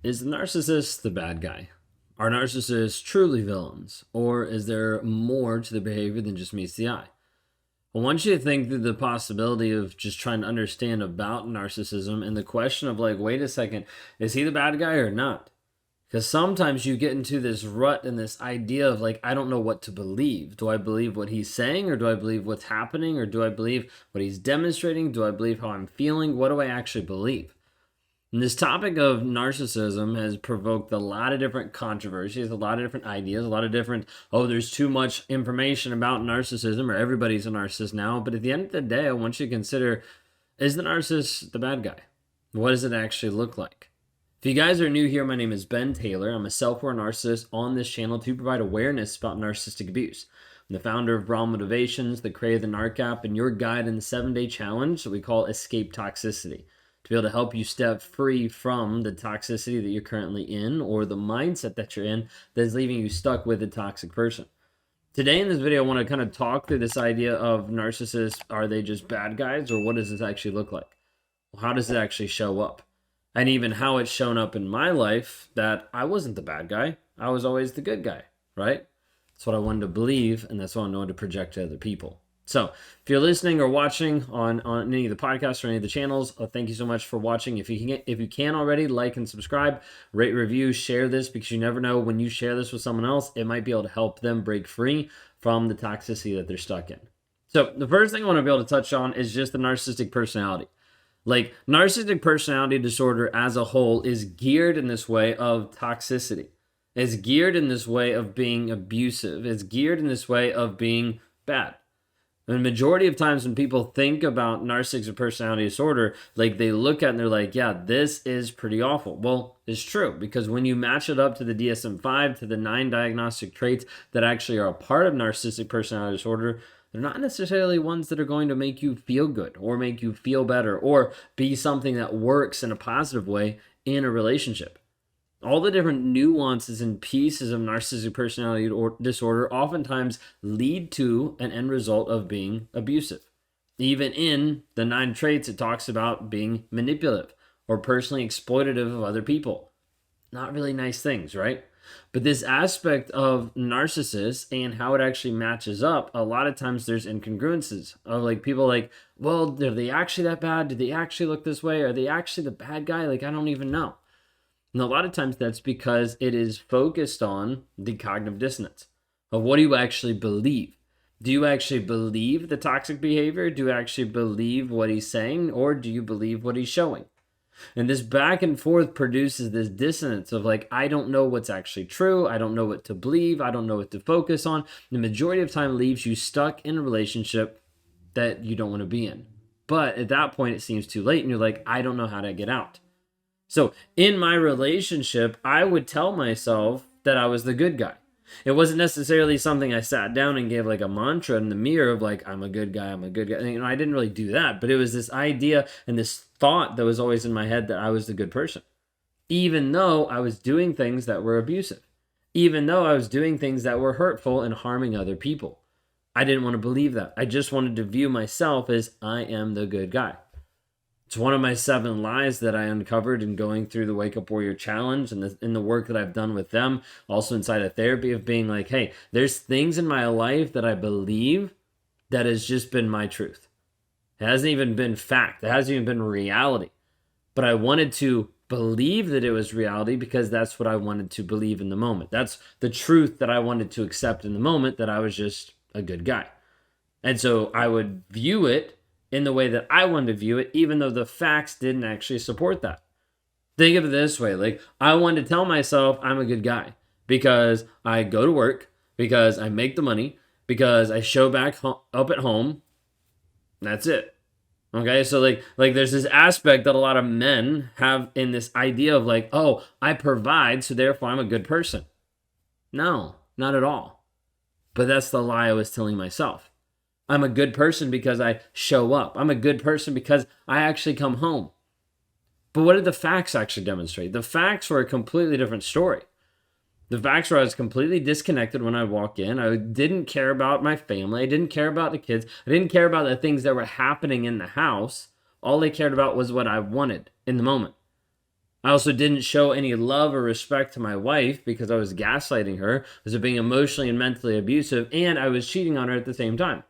Is the narcissist the bad guy? Are narcissists truly villains? Or is there more to the behavior than just meets the eye? I want you to think through the possibility of just trying to understand about narcissism and the question of like, wait a second, is he the bad guy or not? Because sometimes you get into this rut and this idea of like, I don't know what to believe. Do I believe what he's saying, or do I believe what's happening, or do I believe what he's demonstrating? Do I believe how I'm feeling? What do I actually believe? And this topic of narcissism has provoked a lot of different controversies, a lot of different ideas, a lot of different, oh, there's too much information about narcissism, or everybody's a narcissist now. But at the end of the day, I want you to consider, is the narcissist the bad guy? What does it actually look like? If you guys are new here, my name is Ben Taylor. I'm a self-aware narcissist on this channel to provide awareness about narcissistic abuse. I'm the founder of Brawl Motivations, the creator of the Narc app, and your guide in the 7-day challenge that we call Escape Toxicity, to be able to help you step free from the toxicity that you're currently in, or the mindset that you're in that is leaving you stuck with a toxic person. Today in this video, I want to kind of talk through this idea of narcissists. Are they just bad guys, or what does this actually look like? How does it actually show up? And even how it's shown up in my life that I wasn't the bad guy. I was always the good guy, right? That's what I wanted to believe, and that's what I wanted to project to other people. So if you're listening or watching on any of the podcasts or any of the channels, thank you so much for watching. If you can already, like and subscribe, rate, review, share this, because you never know when you share this with someone else, it might be able to help them break free from the toxicity that they're stuck in. So the first thing I want to be able to touch on is just the narcissistic personality. Like, narcissistic personality disorder as a whole is geared in this way of toxicity. It's geared in this way of being abusive. It's geared in this way of being bad. And the majority of times when people think about narcissistic personality disorder, like they look at it and they're like, yeah, this is pretty awful. Well, it's true, because when you match it up to the DSM-5, to the 9 diagnostic traits that actually are a part of narcissistic personality disorder, they're not necessarily ones that are going to make you feel good or make you feel better or be something that works in a positive way in a relationship. All the different nuances and pieces of narcissistic personality disorder oftentimes lead to an end result of being abusive. Even in the 9 traits, it talks about being manipulative or personally exploitative of other people. Not really nice things, right? But this aspect of narcissists and how it actually matches up, a lot of times there's incongruences of like people like, well, are they actually that bad? Do they actually look this way? Are they actually the bad guy? Like, I don't even know. And a lot of times that's because it is focused on the cognitive dissonance of what do you actually believe? Do you actually believe the toxic behavior? Do you actually believe what he's saying? Or do you believe what he's showing? And this back and forth produces this dissonance of like, I don't know what's actually true. I don't know what to believe. I don't know what to focus on. The majority of time leaves you stuck in a relationship that you don't want to be in. But at that point, it seems too late and you're like, I don't know how to get out. So in my relationship, I would tell myself that I was the good guy. It wasn't necessarily something I sat down and gave like a mantra in the mirror of like, I'm a good guy, I'm a good guy. You know, I didn't really do that, but it was this idea and this thought that was always in my head that I was the good person, even though I was doing things that were abusive, even though I was doing things that were hurtful and harming other people. I didn't want to believe that. I just wanted to view myself as I am the good guy. It's one of my 7 lies that I uncovered in going through the Wake Up Warrior Challenge and in the work that I've done with them, also inside of therapy, of being like, hey, there's things in my life that I believe that has just been my truth. It hasn't even been fact. It hasn't even been reality. But I wanted to believe that it was reality because that's what I wanted to believe in the moment. That's the truth that I wanted to accept in the moment, that I was just a good guy. And so I would view it in the way that I wanted to view it, even though the facts didn't actually support that. Think of it this way. Like, I wanted to tell myself I'm a good guy because I go to work, because I make the money, because I show back up at home. That's it. Okay, so like there's this aspect that a lot of men have in this idea of like, oh, I provide, so therefore I'm a good person. No, not at all. But that's the lie I was telling myself. I'm a good person because I show up. I'm a good person because I actually come home. But what did the facts actually demonstrate? The facts were a completely different story. The facts were I was completely disconnected when I walk in. I didn't care about my family. I didn't care about the kids. I didn't care about the things that were happening in the house. All I cared about was what I wanted in the moment. I also didn't show any love or respect to my wife because I was gaslighting her, I was being emotionally and mentally abusive, and I was cheating on her at the same time.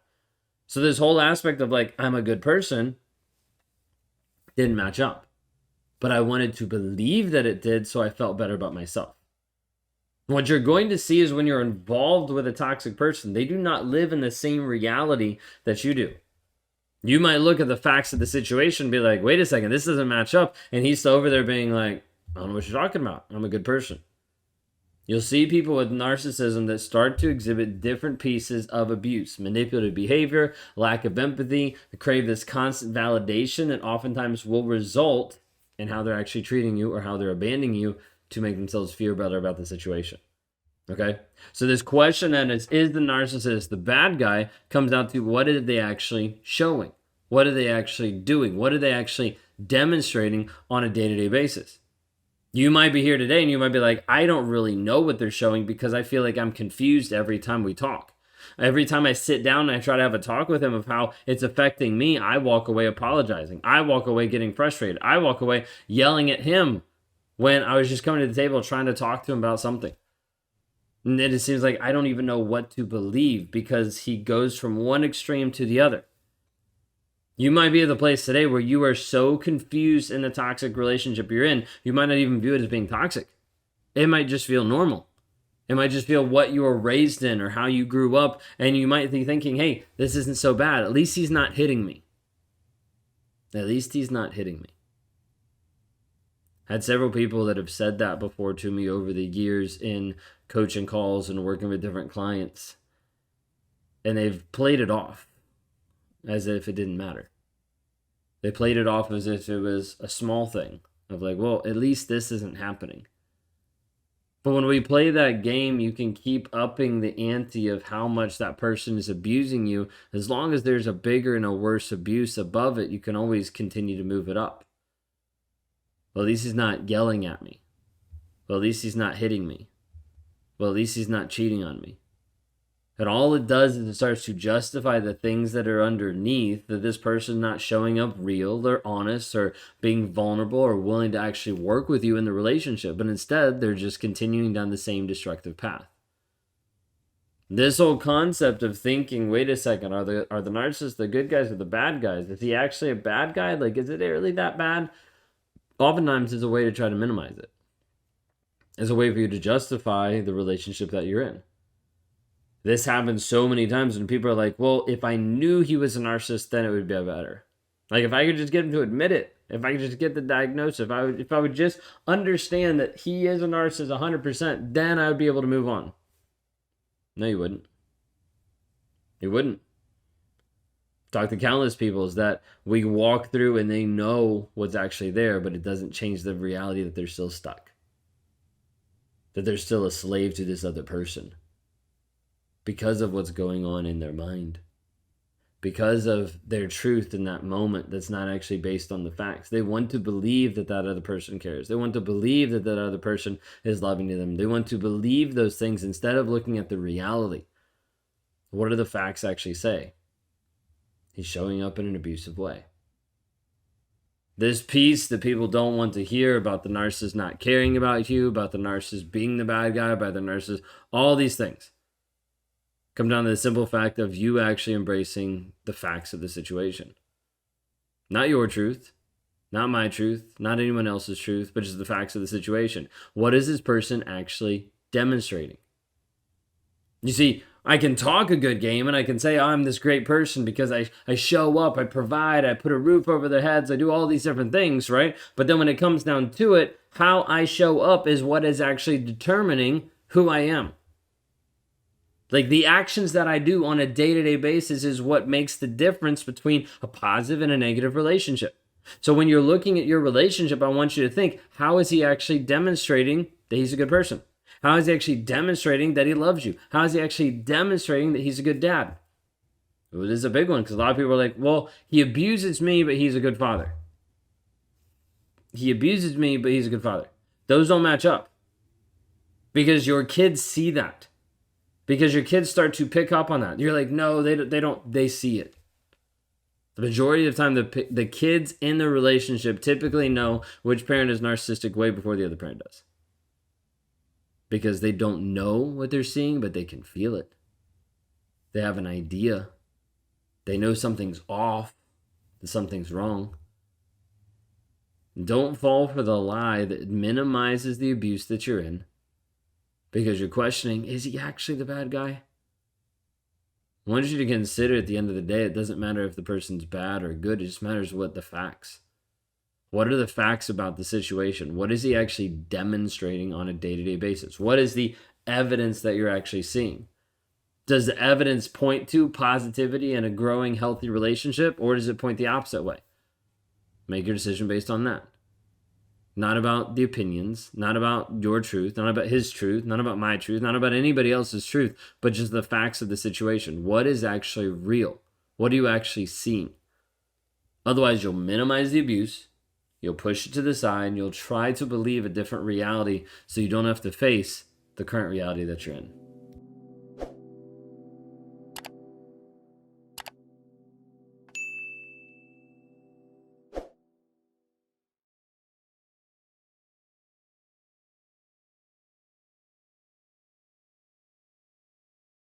So this whole aspect of like, I'm a good person didn't match up. But I wanted to believe that it did, so I felt better about myself. What you're going to see is when you're involved with a toxic person, they do not live in the same reality that you do. You might look at the facts of the situation and be like, wait a second, this doesn't match up. And he's still over there being like, I don't know what you're talking about. I'm a good person. You'll see people with narcissism that start to exhibit different pieces of abuse, manipulative behavior, lack of empathy, crave this constant validation that oftentimes will result in how they're actually treating you or how they're abandoning you to make themselves feel better about the situation. Okay? So this question then is the narcissist the bad guy, comes down to what are they actually showing? What are they actually doing? What are they actually demonstrating on a day-to-day basis? You might be here today and you might be like, I don't really know what they're showing because I feel like I'm confused every time we talk. Every time I sit down and I try to have a talk with him of how it's affecting me, I walk away apologizing. I walk away getting frustrated. I walk away yelling at him when I was just coming to the table trying to talk to him about something. And then it seems like I don't even know what to believe because he goes from one extreme to the other. You might be at the place today where you are so confused in the toxic relationship you're in, you might not even view it as being toxic. It might just feel normal. It might just feel what you were raised in or how you grew up, and you might be thinking, hey, this isn't so bad. At least he's not hitting me. At least he's not hitting me. I had several people that have said that before to me over the years in coaching calls and working with different clients, and they've played it off as if it didn't matter. They played it off as if it was a small thing of like, well, at least this isn't happening. But when we play that game, you can keep upping the ante of how much that person is abusing you. As long as there's a bigger and a worse abuse above it, you can always continue to move it up. Well, at least he's not yelling at me. Well, at least he's not hitting me. Well, at least he's not cheating on me. And all it does is it starts to justify the things that are underneath, that this person not showing up real or honest or being vulnerable or willing to actually work with you in the relationship. But instead, they're just continuing down the same destructive path. This whole concept of thinking, wait a second, are the narcissists the good guys or the bad guys? Is he actually a bad guy? Like, is it really that bad? Oftentimes, it's a way to try to minimize it. It's a way for you to justify the relationship that you're in. This happens so many times when people are like, well, if I knew he was a narcissist, then it would be better. Like, if I could just get him to admit it, if I could just get the diagnosis, if I would just understand that he is a narcissist 100%, then I would be able to move on. No, you wouldn't. You wouldn't. Talk to countless people is that we walk through and they know what's actually there, but it doesn't change the reality that they're still stuck. That they're still a slave to this other person. Because of what's going on in their mind. Because of their truth in that moment that's not actually based on the facts. They want to believe that that other person cares. They want to believe that that other person is loving to them. They want to believe those things instead of looking at the reality. What do the facts actually say? He's showing up in an abusive way. This piece that people don't want to hear about the narcissist not caring about you, about the narcissist being the bad guy, about the narcissist, all these things come down to the simple fact of you actually embracing the facts of the situation. Not your truth, not my truth, not anyone else's truth, but just the facts of the situation. What is this person actually demonstrating? You see, I can talk a good game and I can say, oh, I'm this great person because I show up, I provide, I put a roof over their heads, I do all these different things, right? But then when it comes down to it, how I show up is what is actually determining who I am. Like the actions that I do on a day-to-day basis is what makes the difference between a positive and a negative relationship. So when you're looking at your relationship, I want you to think, how is he actually demonstrating that he's a good person? How is he actually demonstrating that he loves you? How is he actually demonstrating that he's a good dad? Well, this is a big one because a lot of people are like, well, he abuses me, but he's a good father. He abuses me, but he's a good father. Those don't match up because your kids see that. Because your kids start to pick up on that. You're like, no, they don't, they see it. The majority of the time, the kids in the relationship typically know which parent is narcissistic way before the other parent does. Because they don't know what they're seeing, but they can feel it. They have an idea. They know something's off, that something's wrong. Don't fall for the lie that minimizes the abuse that you're in because you're questioning, is he actually the bad guy? I want you to consider at the end of the day, it doesn't matter if the person's bad or good, it just matters what the facts. What are the facts about the situation? What is he actually demonstrating on a day-to-day basis? What is the evidence that you're actually seeing? Does the evidence point to positivity and a growing, healthy relationship, or does it point the opposite way? Make your decision based on that. Not about the opinions, not about your truth, not about his truth, not about my truth, not about anybody else's truth, but just the facts of the situation. What is actually real? What are you actually seeing? Otherwise, you'll minimize the abuse, you'll push it to the side, and you'll try to believe a different reality so you don't have to face the current reality that you're in.